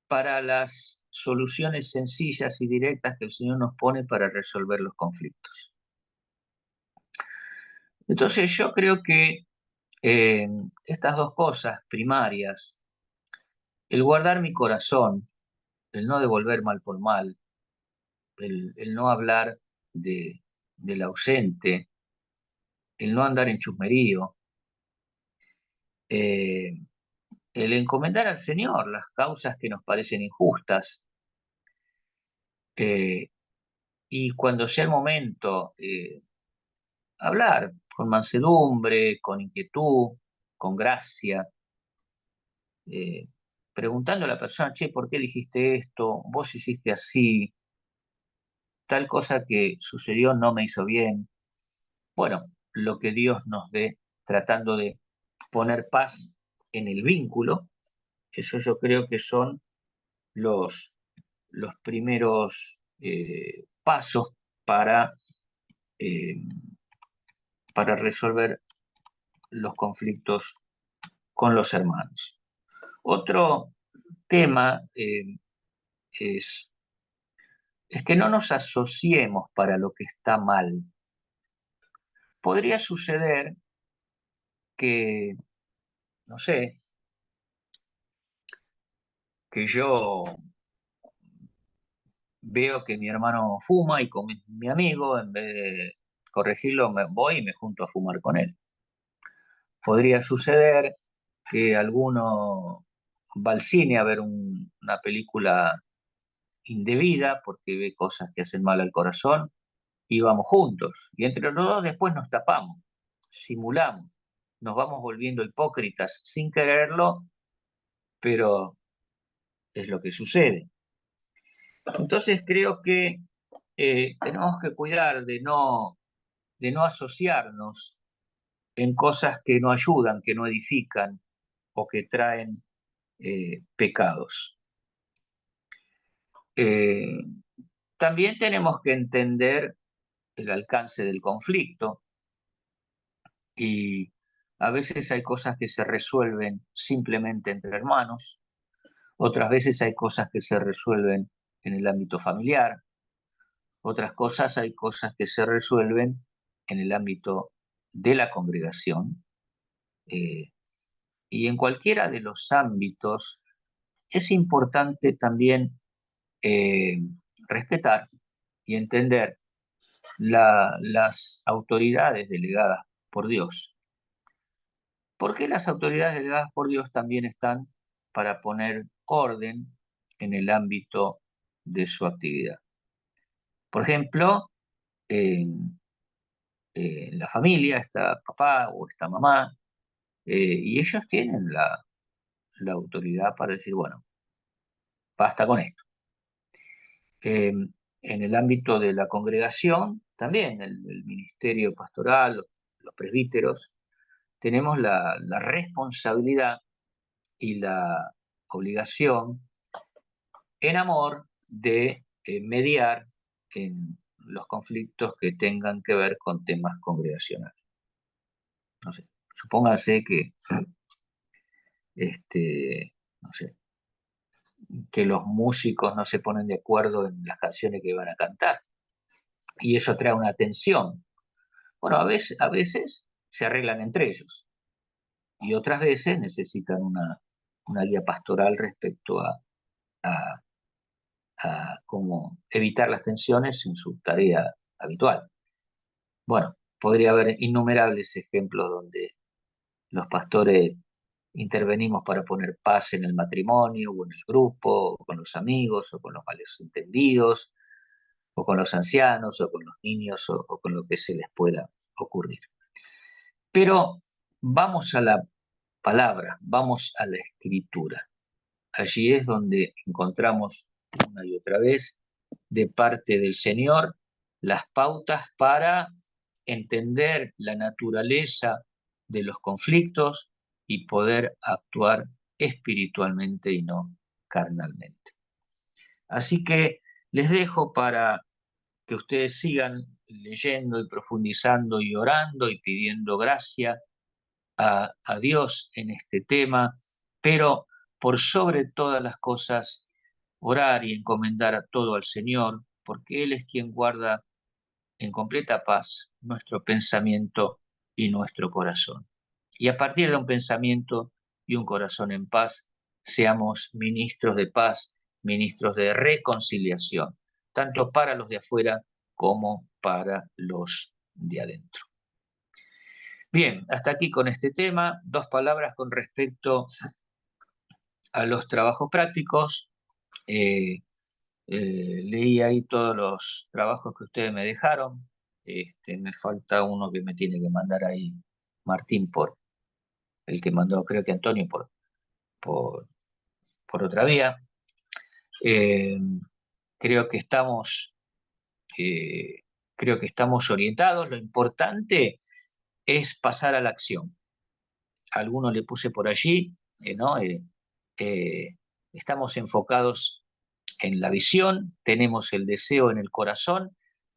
para las soluciones sencillas y directas que el Señor nos pone para resolver los conflictos. Entonces yo creo que estas dos cosas primarias, el guardar mi corazón, el no devolver mal por mal, el no hablar del ausente, el no andar en chusmerío, el encomendar al Señor las causas que nos parecen injustas, y cuando sea el momento, hablar con mansedumbre, con inquietud, con gracia, preguntando a la persona, che, ¿por qué dijiste esto? ¿Vos hiciste así? Tal cosa que sucedió no me hizo bien. Bueno, lo que Dios nos dé, tratando de poner paz en el vínculo, eso yo creo que son los primeros pasos para, eh, para resolver los conflictos con los hermanos. Otro tema es que no nos asociemos para lo que está mal. Podría suceder que, no sé, que yo veo que mi hermano fuma y con mi amigo, en vez de corregirlo, voy y me junto a fumar con él. Podría suceder que alguno va al cine a ver una película indebida porque ve cosas que hacen mal al corazón y vamos juntos. Y entre los dos después nos tapamos, simulamos, nos vamos volviendo hipócritas sin quererlo, pero es lo que sucede. Entonces creo que tenemos que cuidar de no asociarnos en cosas que no ayudan, que no edifican o que traen pecados. También tenemos que entender el alcance del conflicto, y a veces hay cosas que se resuelven simplemente entre hermanos, otras veces hay cosas que se resuelven en el ámbito familiar, otras cosas hay cosas que se resuelven en el ámbito de la congregación, y en cualquiera de los ámbitos es importante también respetar y entender las autoridades delegadas por Dios. Porque las autoridades delegadas por Dios también están para poner orden en el ámbito de su actividad. Por ejemplo, en la familia está papá o está mamá, y ellos tienen la autoridad para decir, bueno, basta con esto. En el ámbito de la congregación, también el ministerio pastoral, los presbíteros, tenemos la responsabilidad y la obligación en amor de mediar en los conflictos que tengan que ver con temas congregacionales. No sé, supóngase que, no sé, que los músicos no se ponen de acuerdo en las canciones que van a cantar, y eso trae una tensión. Bueno, a veces se arreglan entre ellos, y otras veces necesitan una guía pastoral respecto a cómo evitar las tensiones en su tarea habitual. Bueno, podría haber innumerables ejemplos donde los pastores intervenimos para poner paz en el matrimonio o en el grupo, o con los amigos, o con los malentendidos, o con los ancianos, o con los niños, o con lo que se les pueda ocurrir. Pero vamos a la palabra, vamos a la escritura. Allí es donde encontramos una y otra vez de parte del Señor las pautas para entender la naturaleza de los conflictos y poder actuar espiritualmente y no carnalmente. Así que les dejo para que ustedes sigan leyendo y profundizando y orando y pidiendo gracia a Dios en este tema, pero por sobre todas las cosas, orar y encomendar a todo al Señor, porque Él es quien guarda en completa paz nuestro pensamiento y nuestro corazón. Y a partir de un pensamiento y un corazón en paz, seamos ministros de paz, ministros de reconciliación, tanto para los de afuera como para los de adentro. Bien, hasta aquí con este tema. 2 palabras con respecto a los trabajos prácticos. Leí ahí todos los trabajos que ustedes me dejaron. Me falta uno que me tiene que mandar ahí Martín, por el que mandó, creo que Antonio, por otra vía. Creo que estamos orientados. Lo importante es pasar a la acción. A alguno le puse por allí, ¿no? Estamos enfocados en la visión, tenemos el deseo en el corazón,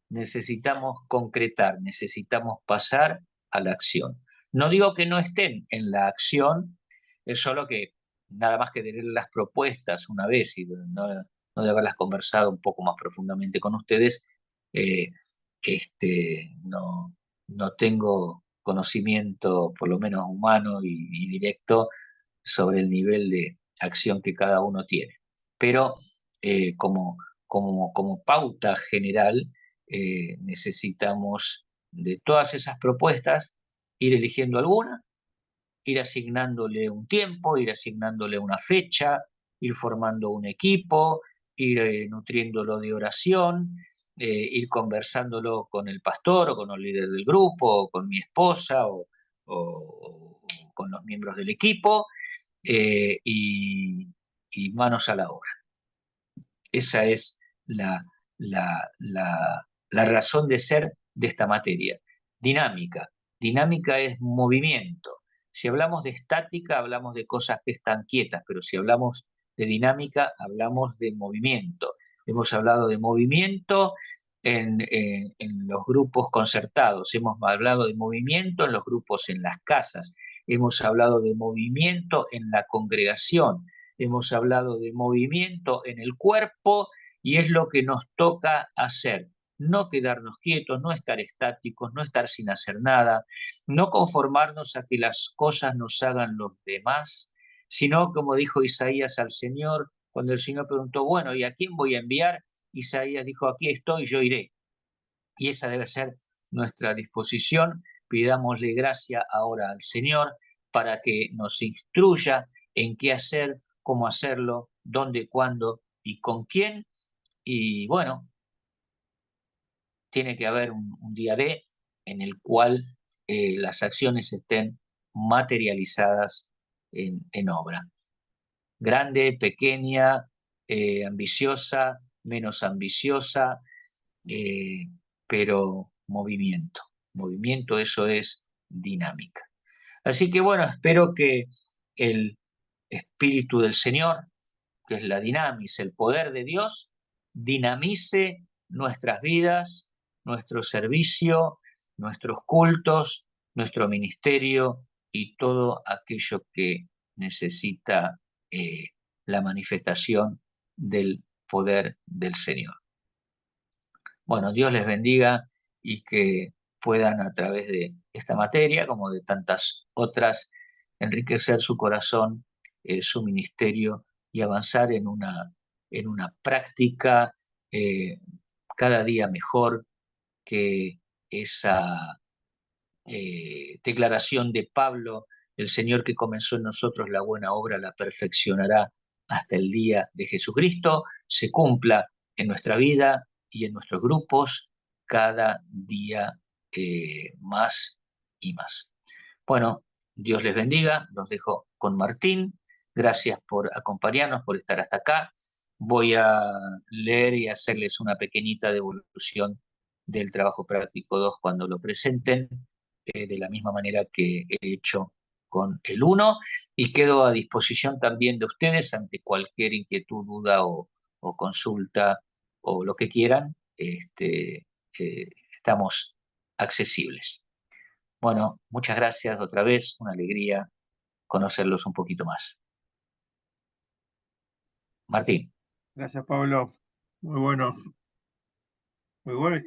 necesitamos concretar, necesitamos pasar a la acción. No digo que no estén en la acción, es solo que nada más que tener las propuestas una vez y no de haberlas conversado un poco más profundamente con ustedes, no tengo conocimiento, por lo menos humano y directo, sobre el nivel de acción que cada uno tiene. Pero como pauta general, necesitamos de todas esas propuestas ir eligiendo alguna, ir asignándole un tiempo, ir asignándole una fecha, ir formando un equipo, ir nutriéndolo de oración, ir conversándolo con el pastor o con el líder del grupo, o con mi esposa o con los miembros del equipo, y manos a la obra. Esa es la razón de ser de esta materia. Dinámica. Dinámica es movimiento. Si hablamos de estática, hablamos de cosas que están quietas, pero si hablamos de dinámica, hablamos de movimiento. Hemos hablado de movimiento en los grupos concertados, hemos hablado de movimiento en los grupos en las casas, hemos hablado de movimiento en la congregación, hemos hablado de movimiento en el cuerpo, y es lo que nos toca hacer. No quedarnos quietos, no estar estáticos, no estar sin hacer nada, no conformarnos a que las cosas nos hagan los demás, sino como dijo Isaías al Señor, cuando el Señor preguntó, bueno, ¿y a quién voy a enviar? Isaías dijo, aquí estoy, yo iré. Y esa debe ser nuestra disposición. Pidámosle gracia ahora al Señor para que nos instruya en qué hacer, cómo hacerlo, dónde, cuándo y con quién. Y bueno, tiene que haber un día D en el cual las acciones estén materializadas en obra. Grande, pequeña, ambiciosa, menos ambiciosa, pero movimiento. Movimiento, eso es dinámica. Así que bueno, espero que el Espíritu del Señor, que es la dinamis, el poder de Dios, dinamice nuestras vidas, nuestro servicio, nuestros cultos, nuestro ministerio y todo aquello que necesita la manifestación del poder del Señor. Bueno, Dios les bendiga y que puedan a través de esta materia, como de tantas otras, enriquecer su corazón, su ministerio y avanzar en una práctica cada día mejor, que esa declaración de Pablo, el Señor que comenzó en nosotros la buena obra la perfeccionará hasta el día de Jesucristo, se cumpla en nuestra vida y en nuestros grupos cada día más y más. Bueno, Dios les bendiga, los dejo con Martín. Gracias por acompañarnos, por estar hasta acá. Voy a leer y hacerles una pequeñita devolución del trabajo práctico 2 cuando lo presenten, de la misma manera que he hecho con el 1, y quedo a disposición también de ustedes ante cualquier inquietud, duda o consulta o lo que quieran. Estamos accesibles. Bueno, muchas gracias otra vez, una alegría conocerlos un poquito más. Martín. Gracias, Pablo. Muy bueno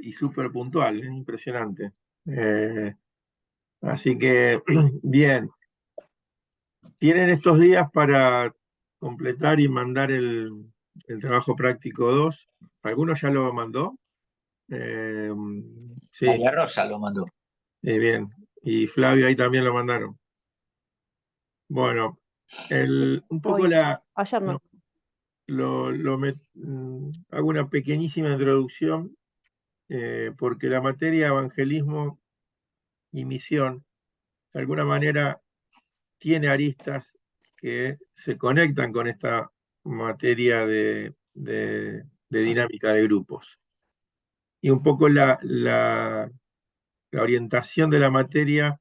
y súper puntual, impresionante. Así que, bien, tienen estos días para completar y mandar el trabajo práctico 2. ¿Alguno ya lo mandó? Sí, María Rosa lo mandó. bien. Y Flavio ahí también lo mandaron. Bueno, un poco Hoy, ayer no. hago una pequeñísima introducción, porque la materia evangelismo y misión, de alguna manera, tiene aristas que se conectan con esta materia de dinámica de grupos. Y un poco la orientación de la materia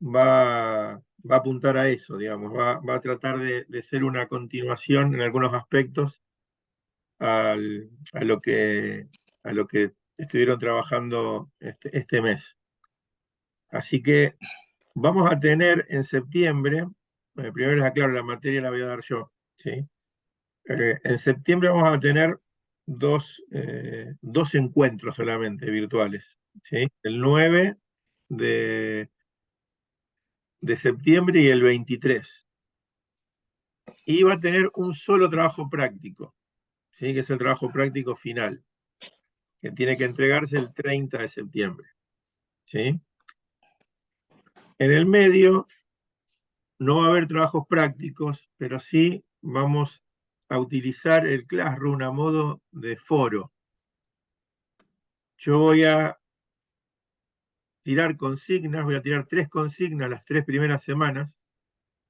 va a apuntar a eso, digamos, va a tratar de ser una continuación en algunos aspectos a lo que estuvieron trabajando este mes. Así que vamos a tener en septiembre, primero les aclaro, la materia la voy a dar yo, ¿sí? En septiembre vamos a tener dos encuentros solamente virtuales, ¿sí? El 9 de septiembre y el 23. Y va a tener un solo trabajo práctico, ¿sí? Que es el trabajo práctico final, que tiene que entregarse el 30 de septiembre. ¿Sí? En el medio no va a haber trabajos prácticos, pero sí vamos a utilizar el Classroom a modo de foro. Yo voy a tirar consignas, voy a tirar 3 consignas las 3 primeras semanas,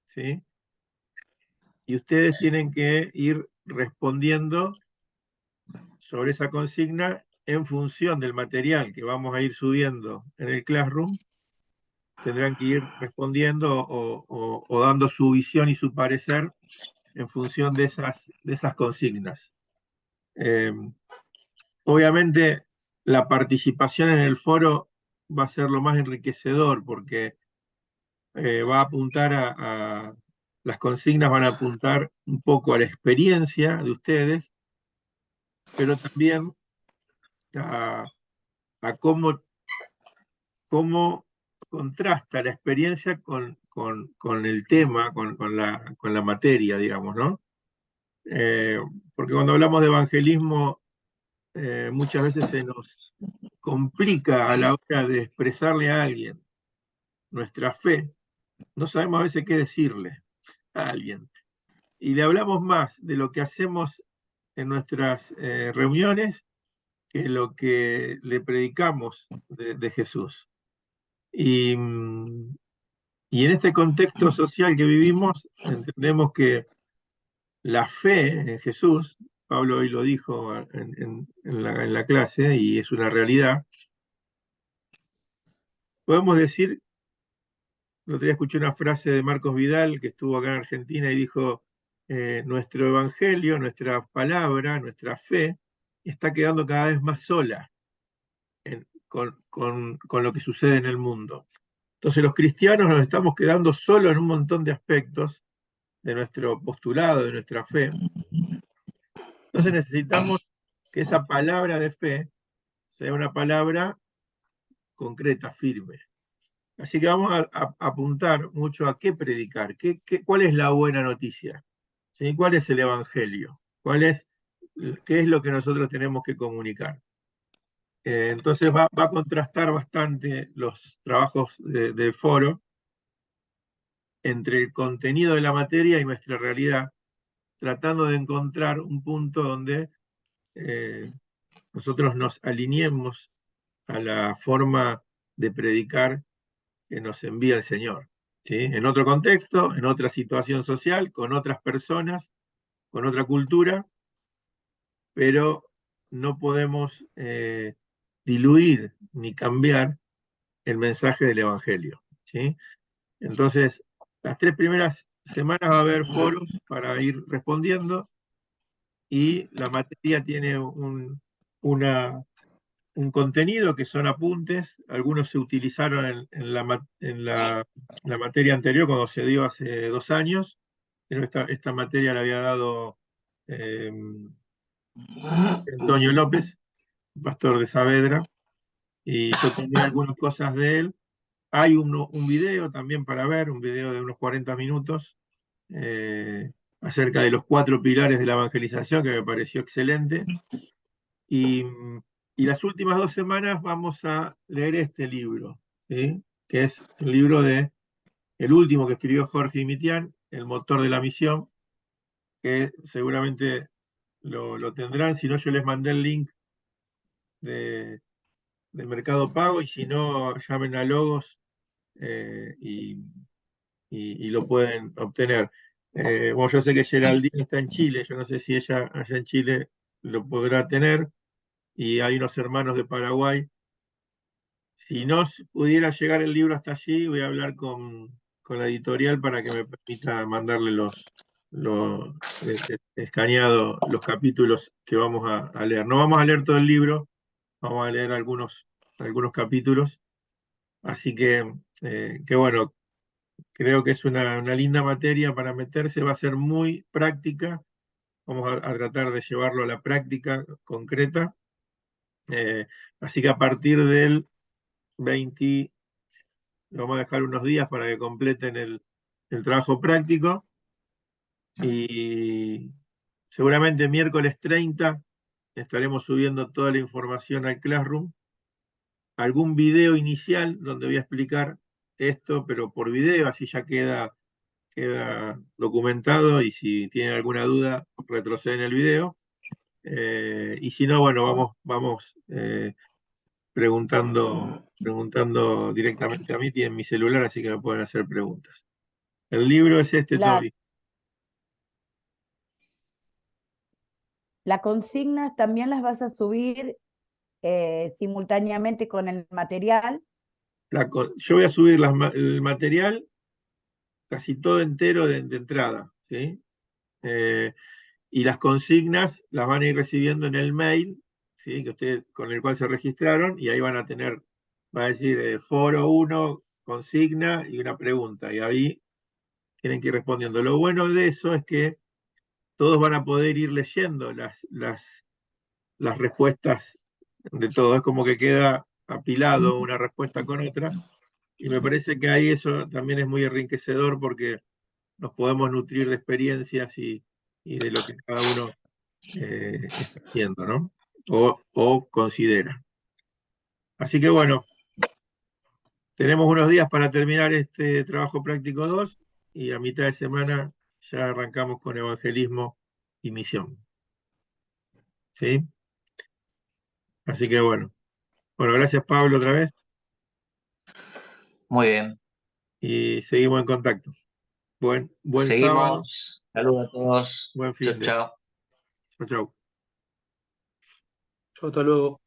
¿sí? Y ustedes tienen que ir respondiendo sobre esa consigna en función del material que vamos a ir subiendo en el Classroom, tendrán que ir respondiendo o dando su visión y su parecer en función de esas consignas. Obviamente, la participación en el foro va a ser lo más enriquecedor porque va a apuntar las consignas van a apuntar un poco a la experiencia de ustedes, pero también a cómo contrasta la experiencia con el tema, con la materia, digamos, ¿no? Porque cuando hablamos de evangelismo, muchas veces se nos complica a la hora de expresarle a alguien nuestra fe, no sabemos a veces qué decirle a alguien. Y le hablamos más de lo que hacemos en nuestras reuniones que lo que le predicamos de Jesús. Y en este contexto social que vivimos, entendemos que la fe en Jesús, Pablo hoy lo dijo en la clase, y es una realidad, podemos decir, el otro día escuché una frase de Marcos Vidal, que estuvo acá en Argentina, y dijo, nuestro evangelio, nuestra palabra, nuestra fe, está quedando cada vez más sola con lo que sucede en el mundo. Entonces los cristianos nos estamos quedando solos en un montón de aspectos de nuestro postulado, de nuestra fe. Entonces necesitamos que esa palabra de fe sea una palabra concreta, firme. Así que vamos a apuntar mucho a qué predicar, cuál es la buena noticia, ¿sí? ¿Cuál es el evangelio? ¿Qué es lo que nosotros tenemos que comunicar? Entonces va a contrastar bastante los trabajos del foro entre el contenido de la materia y nuestra realidad, tratando de encontrar un punto donde nosotros nos alineemos a la forma de predicar que nos envía el Señor, ¿sí? En otro contexto, en otra situación social, con otras personas, con otra cultura, pero no podemos diluir ni cambiar el mensaje del Evangelio, ¿sí? Entonces, las 3 primeras semanas va a haber foros para ir respondiendo y la materia tiene un contenido que son apuntes, algunos se utilizaron la materia anterior cuando se dio hace 2 años, pero esta materia la había dado eh, Antonio López, pastor de Saavedra, y yo tenía algunas cosas de él. Hay un video también para ver, un video de unos 40 minutos, acerca de los 4 pilares de la evangelización, que me pareció excelente. Y las últimas 2 semanas vamos a leer este libro, ¿sí? Que es el libro el último que escribió Jorge Imitián, El motor de la misión, que seguramente lo tendrán, si no yo les mandé el link de Mercado Pago, y si no, llamen a Logos y lo pueden obtener. Bueno, yo sé que Geraldine está en Chile, yo no sé si ella allá en Chile lo podrá tener, y hay unos hermanos de Paraguay. Si no pudiera llegar el libro hasta allí, voy a hablar con la editorial para que me permita mandarle escaneado los capítulos que vamos a leer. No vamos a leer todo el libro, vamos a leer algunos capítulos. Así que bueno, creo que es una linda materia para meterse, va a ser muy práctica. Vamos a tratar de llevarlo a la práctica concreta. Así que a partir del 20, vamos a dejar unos días para que completen el trabajo práctico, y seguramente miércoles 30 estaremos subiendo toda la información al Classroom, algún video inicial donde voy a explicar esto, pero por video, así ya queda documentado, y si tienen alguna duda, retroceden el video. Y si no, bueno, vamos preguntando directamente a mí, tienen mi celular, así que me pueden hacer preguntas. El libro es este, Toby. La consigna también las vas a subir simultáneamente con el material, Yo voy a subir el material casi todo entero de entrada, ¿sí? Y las consignas las van a ir recibiendo en el mail, ¿sí? Con el cual se registraron, y ahí van a tener, va a decir foro 1, consigna y una pregunta, y ahí tienen que ir respondiendo. Lo bueno de eso es que todos van a poder ir leyendo las respuestas de todo. Es como que queda apilado una respuesta con otra, y me parece que ahí eso también es muy enriquecedor porque nos podemos nutrir de experiencias y de lo que cada uno está haciendo, ¿no? O considera. Así que bueno, tenemos unos días para terminar este trabajo práctico 2 y a mitad de semana ya arrancamos con evangelismo y misión. ¿Sí? Así que bueno. Bueno, gracias Pablo otra vez Muy bien. y seguimos en contacto. Buen sábado, Seguimos. Saludos a todos. buen Chao, fin de. chao. Chau, chau. Chau, hasta luego.